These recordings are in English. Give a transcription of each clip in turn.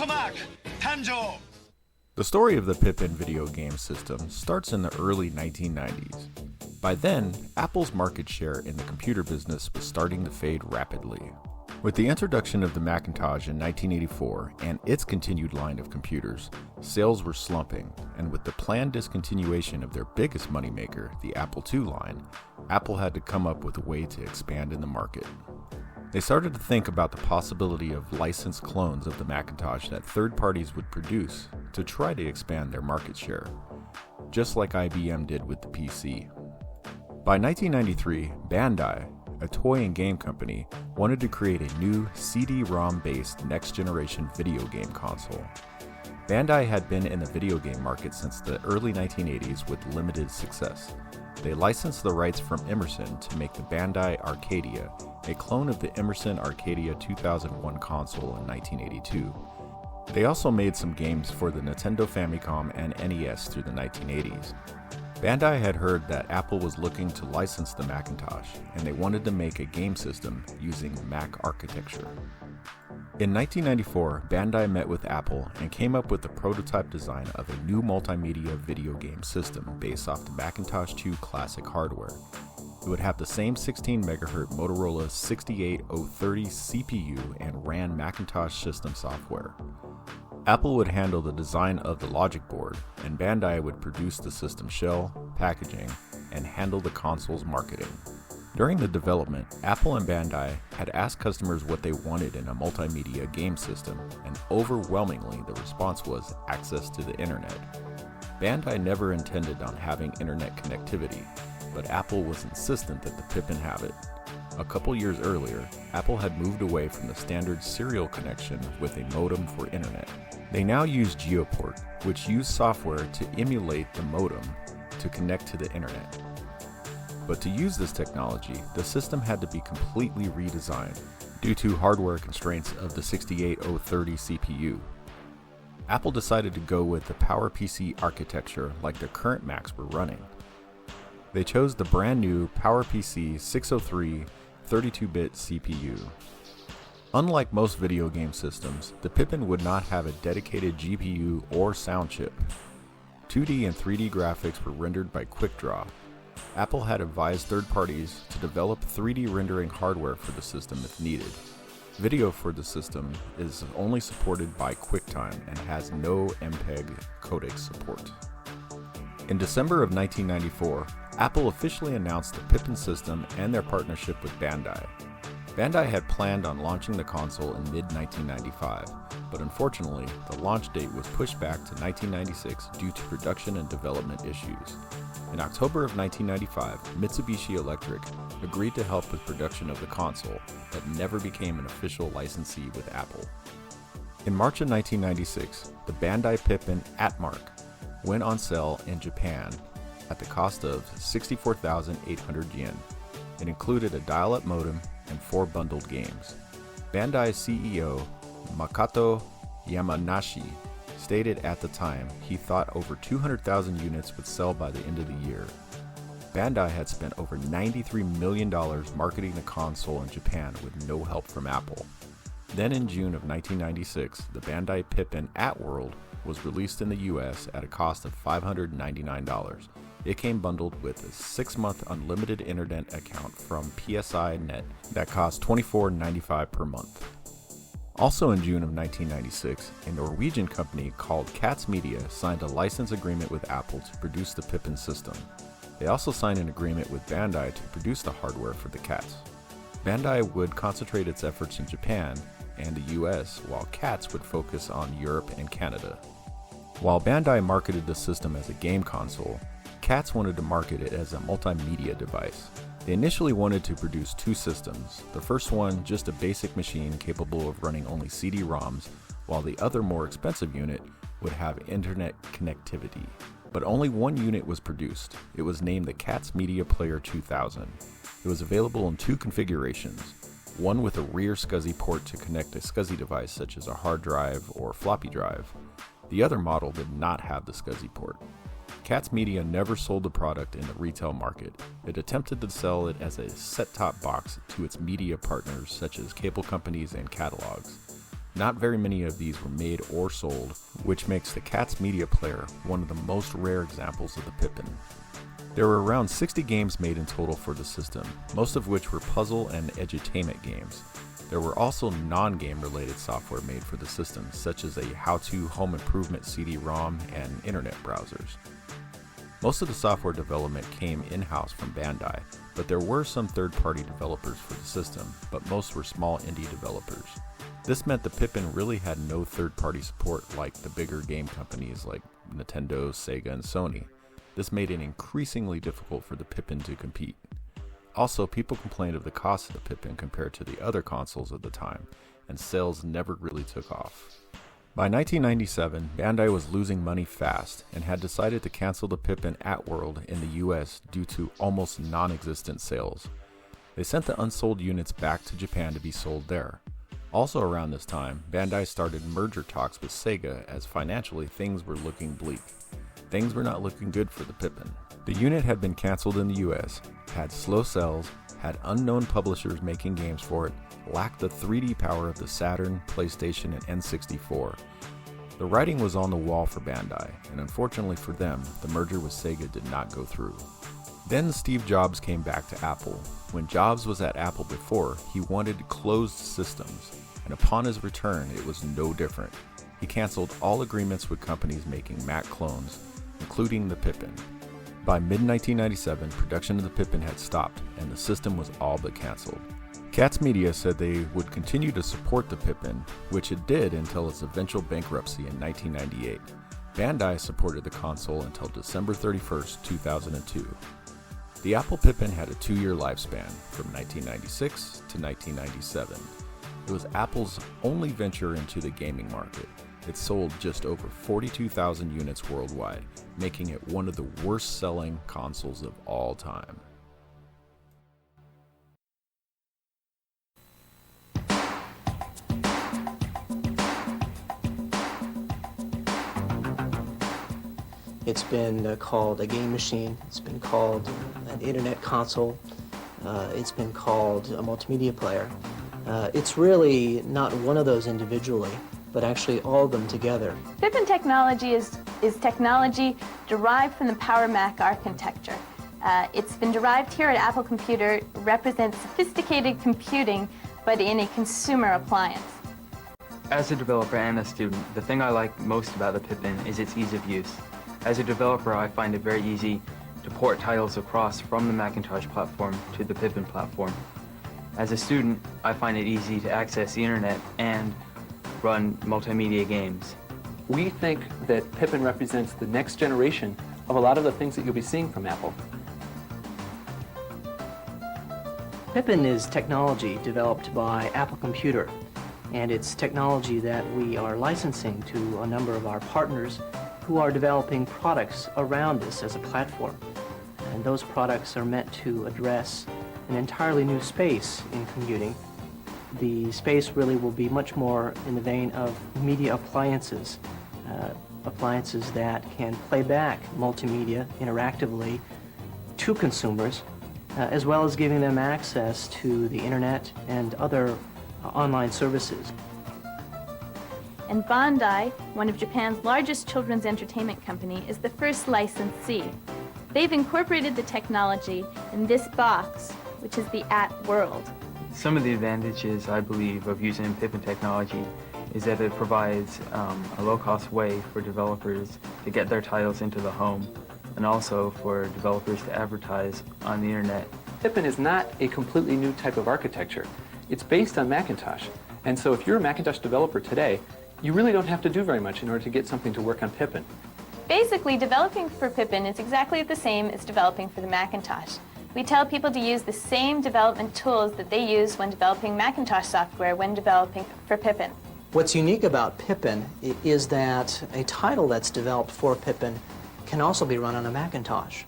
마크誕生. The story of the Pippin video game system starts in the early 1990s. By then, Apple's market share in the computer business was starting to fade rapidly. With the introduction of the Macintosh in 1984 and its continued line of computers, sales were slumping, and with the planned discontinuation of their biggest moneymaker, the Apple II line, Apple had to come up with a way to expand in the market. They started to think about the possibility of licensed clones of the Macintosh that third parties would produce to try to expand their market share, just like IBM did with the PC. By 1993, Bandai, a toy and game company, wanted to create a new CD-ROM-based next-generation video game console. Bandai had been in the video game market since the early 1980s with limited success. They licensed the rights from Emerson to make the Bandai Arcadia, a clone of the Emerson Arcadia 2001 console in 1982. They also made some games for the Nintendo Famicom and NES through the 1980s. Bandai had heard that Apple was looking to license the Macintosh, and they wanted to make a game system using Mac architecture. In 1994, Bandai met with Apple and came up with the prototype design of a new multimedia video game system based off the Macintosh 2 classic hardware. It would have the same 16 MHz Motorola 68030 CPU and ran Macintosh system software. Apple would handle the design of the logic board, and Bandai would produce the system shell, packaging, and handle the console's marketing. During the development, Apple and Bandai had asked customers what they wanted in a multimedia game system, and overwhelmingly the response was access to the internet. Bandai never intended on having internet connectivity, but Apple was insistent that the Pippin have it. A couple years earlier, Apple had moved away from the standard serial connection with a modem for internet. They now use Geoport, which used software to emulate the modem to connect to the internet. But to use this technology, the system had to be completely redesigned due to hardware constraints of the 68030 CPU. Apple decided to go with the PowerPC architecture like the current Macs were running. They chose the brand new PowerPC 603 32-bit CPU. Unlike most video game systems, the Pippin would not have a dedicated GPU or sound chip. 2D and 3D graphics were rendered by QuickDraw. Apple had advised third parties to develop 3D rendering hardware for the system if needed. Video for the system is only supported by QuickTime and has no MPEG codec support. In December of 1994, Apple officially announced the Pippin system and their partnership with Bandai. Bandai had planned on launching the console in mid-1995, but unfortunately, the launch date was pushed back to 1996 due to production and development issues. In October of 1995, Mitsubishi Electric agreed to help with production of the console, but never became an official licensee with Apple. In March of 1996, the Bandai Pippin Atmark went on sale in Japan at the cost of 64,800 yen. It included a dial-up modem and 4 bundled games. Bandai CEO Makoto Yamanashi stated at the time he thought over 200,000 units would sell by the end of the year. Bandai had spent over $93 million marketing the console in Japan with no help from Apple. Then in June of 1996, the Bandai Pippin at World was released in the US at a cost of $599. It came bundled with a 6-month unlimited internet account from PSI Net that cost $24.95 per month. Also in June of 1996, a Norwegian company called Cats Media signed a license agreement with Apple to produce the Pippin system. They also signed an agreement with Bandai to produce the hardware for the Cats. Bandai would concentrate its efforts in Japan and the US, while Cats would focus on Europe and Canada. While Bandai marketed the system as a game console, Cats wanted to market it as a multimedia device. They initially wanted to produce 2 systems, the first one just a basic machine capable of running only CD-ROMs, while the other more expensive unit would have internet connectivity. But only one unit was produced. It was named the Cats Media Player 2000. It was available in 2 configurations, one with a rear SCSI port to connect a SCSI device such as a hard drive or floppy drive. The other model did not have the SCSI port. Cats Media never sold the product in the retail market. It attempted to sell it as a set-top box to its media partners such as cable companies and catalogs. Not very many of these were made or sold, which makes the Cats Media Player one of the most rare examples of the Pippin. There were around 60 games made in total for the system, most of which were puzzle and edutainment games. There were also non-game related software made for the system, such as a how-to home improvement CD-ROM and internet browsers. Most of the software development came in-house from Bandai, but there were some third-party developers for the system, but most were small indie developers. This meant the Pippin really had no third-party support like the bigger game companies like Nintendo, Sega, and Sony. This made it increasingly difficult for the Pippin to compete. Also, people complained of the cost of the Pippin compared to the other consoles of the time, and sales never really took off. By 1997, Bandai was losing money fast and had decided to cancel the Pippin at World in the US due to almost non-existent sales. They sent the unsold units back to Japan to be sold there. Also around this time, Bandai started merger talks with Sega as financially things were looking bleak. Things were not looking good for the Pippin. The unit had been canceled in the US, had slow sales, had unknown publishers making games for it, lacked the 3D power of the Saturn, PlayStation, and N64. The writing was on the wall for Bandai, and unfortunately for them, the merger with Sega did not go through. Then Steve Jobs came back to Apple. When Jobs was at Apple before, he wanted closed systems, and upon his return, it was no different. He canceled all agreements with companies making Mac clones, including the Pippin. By mid-1997, production of the Pippin had stopped, and the system was all but canceled. Cats Media said they would continue to support the Pippin, which it did until its eventual bankruptcy in 1998. Bandai supported the console until December 31, 2002. The Apple Pippin had a 2-year lifespan, from 1996 to 1997. It was Apple's only venture into the gaming market. It sold just over 42,000 units worldwide, making it one of the worst-selling consoles of all time. It's been called a game machine, it's been called an internet console, it's been called a multimedia player. It's really not one of those individually, but actually all of them together. Pippin technology is technology derived from the Power Mac architecture. It's been derived here at Apple Computer, represents sophisticated computing, but in a consumer appliance. As a developer and a student, the thing I like most about the Pippin is its ease of use. As a developer, I find it very easy to port titles across from the Macintosh platform to the Pippin platform. As a student, I find it easy to access the internet and run multimedia games. We think that Pippin represents the next generation of a lot of the things that you'll be seeing from Apple. Pippin is technology developed by Apple Computer, and it's technology that we are licensing to a number of our partners who are developing products around this as a platform. And those products are meant to address an entirely new space in computing. The space really will be much more in the vein of media appliances, appliances that can play back multimedia interactively to consumers, as well as giving them access to the internet and other online services. And Bandai, one of Japan's largest children's entertainment company, is the first licensee. They've incorporated the technology in this box, which is the At World. Some of the advantages, I believe, of using Pippin technology is that it provides a low-cost way for developers to get their titles into the home, and also for developers to advertise on the internet. Pippin is not a completely new type of architecture. It's based on Macintosh. And so if you're a Macintosh developer today, you really don't have to do very much in order to get something to work on Pippin. Basically, developing for Pippin is exactly the same as developing for the Macintosh. We tell people to use the same development tools that they use when developing Macintosh software when developing for Pippin. What's unique about Pippin is that a title that's developed for Pippin can also be run on a Macintosh.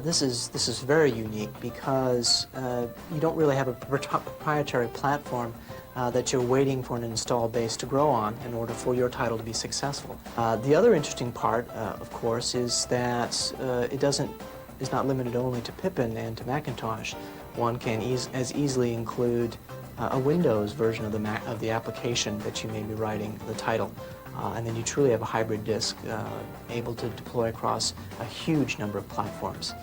This is very unique because you don't really have a proprietary platform that you're waiting for an install base to grow on in order for your title to be successful. The other interesting part, of course, is that it's not limited only to Pippin and to Macintosh. One can as easily include a Windows version of the application that you may be writing, the title. And then you truly have a hybrid disk able to deploy across a huge number of platforms.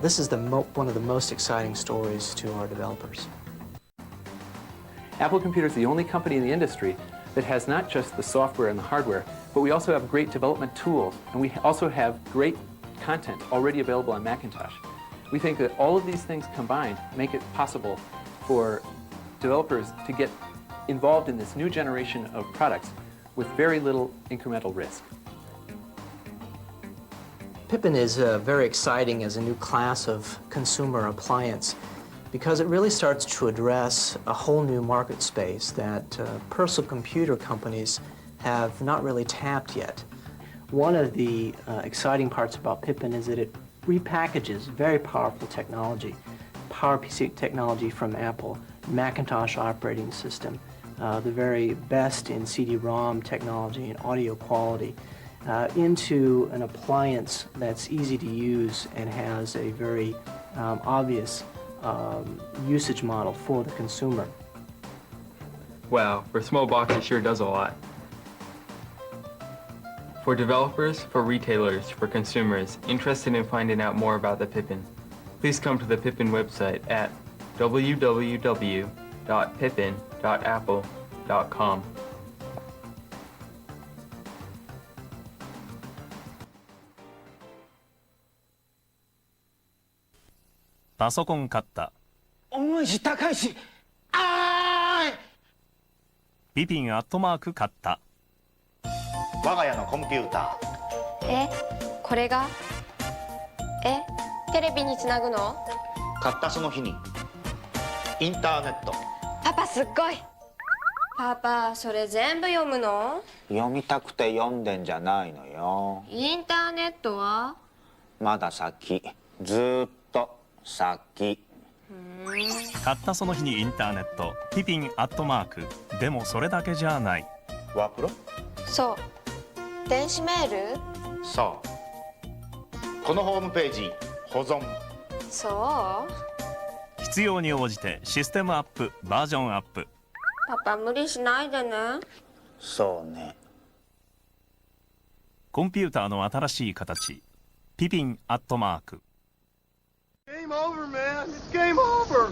This is one of the most exciting stories to our developers. Apple Computer is the only company in the industry that has not just the software and the hardware, but we also have great development tools, and we also have great content already available on Macintosh. We think that all of these things combined make it possible for developers to get involved in this new generation of products with very little incremental risk. Pippin is very exciting as a new class of consumer appliance because it really starts to address a whole new market space that personal computer companies have not really tapped yet. One of the exciting parts about Pippin is that it repackages very powerful technology, PowerPC technology from Apple, Macintosh operating system, the very best in CD-ROM technology and audio quality, into an appliance that's easy to use and has a very obvious usage model for the consumer. Wow, for a small box, it sure does a lot. For developers, for retailers, for consumers interested in finding out more about the Pippin, please come to the Pippin website at www.pippin.apple.com. パソコン買った。重いし高いし、あーい。ピピンアットマーク買った。我が家のコンピューター。これがテレビにつなぐの？買ったその日にインターネット。パパすっごい。パパそれ全部読むの？読みたくて読んでんじゃないのよ。インターネットは？まだ先、ずーっと先。買ったその日にインターネットピピンアットマーク。でもそれだけじゃない。ワープロ？そう。電子メール？そう。このホームページ保存。そう。必要に応じてシステムアップ、バージョンアップ。パパ無理しないでね。そうね。コンピューターの新しい形。ピピンアットマーク。Game over, man. It's game over.